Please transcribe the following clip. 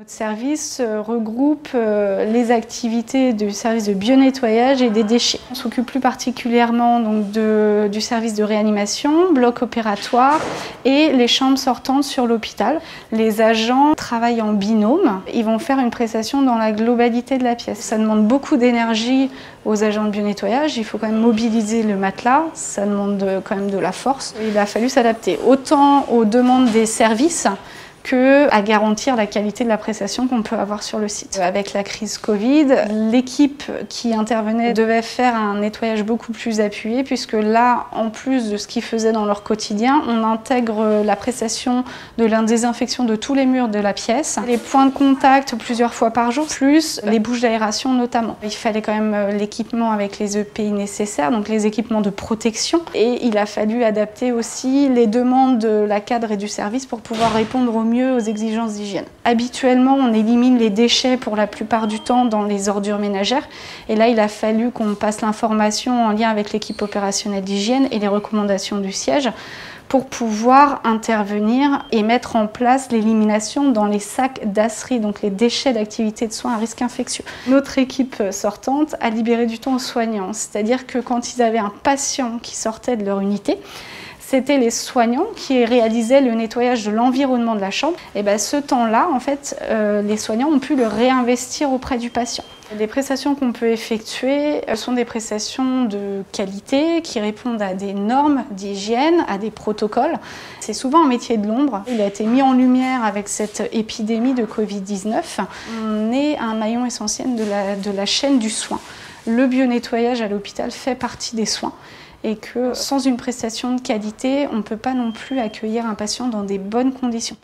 Notre service regroupe les activités du service de bio-nettoyage et des déchets. On s'occupe plus particulièrement donc, du service de réanimation, bloc opératoire et les chambres sortantes sur l'hôpital. Les agents travaillent en binôme. Ils vont faire une prestation dans la globalité de la pièce. Ça demande beaucoup d'énergie aux agents de bio-nettoyage. Il faut quand même mobiliser le matelas. Ça demande quand même de la force. Il a fallu s'adapter autant aux demandes des services qu'à garantir la qualité de la prestation qu'on peut avoir sur le site. Avec la crise Covid, l'équipe qui intervenait devait faire un nettoyage beaucoup plus appuyé puisque là, en plus de ce qu'ils faisaient dans leur quotidien, on intègre la prestation de la désinfection de tous les murs de la pièce, les points de contact plusieurs fois par jour, plus les bouches d'aération notamment. Il fallait quand même l'équipement avec les EPI nécessaires, donc les équipements de protection, et il a fallu adapter aussi les demandes de la cadre et du service pour pouvoir répondre au mieux aux exigences d'hygiène. Habituellement, on élimine les déchets pour la plupart du temps dans les ordures ménagères. Et là, il a fallu qu'on passe l'information en lien avec l'équipe opérationnelle d'hygiène et les recommandations du siège pour pouvoir intervenir et mettre en place l'élimination dans les sacs d'asserie, donc les déchets d'activité de soins à risque infectieux. Notre équipe sortante a libéré du temps aux soignants, c'est-à-dire que quand ils avaient un patient qui sortait de leur unité, c'était les soignants qui réalisaient le nettoyage de l'environnement de la chambre. Et bien, ce temps-là, en fait, les soignants ont pu le réinvestir auprès du patient. Les prestations qu'on peut effectuer sont des prestations de qualité qui répondent à des normes d'hygiène, à des protocoles. C'est souvent un métier de l'ombre. Il a été mis en lumière avec cette épidémie de Covid-19. On est un maillon essentiel de la chaîne du soin. Le bio-nettoyage à l'hôpital fait partie des soins. Et que sans une prestation de qualité, on ne peut pas non plus accueillir un patient dans des bonnes conditions.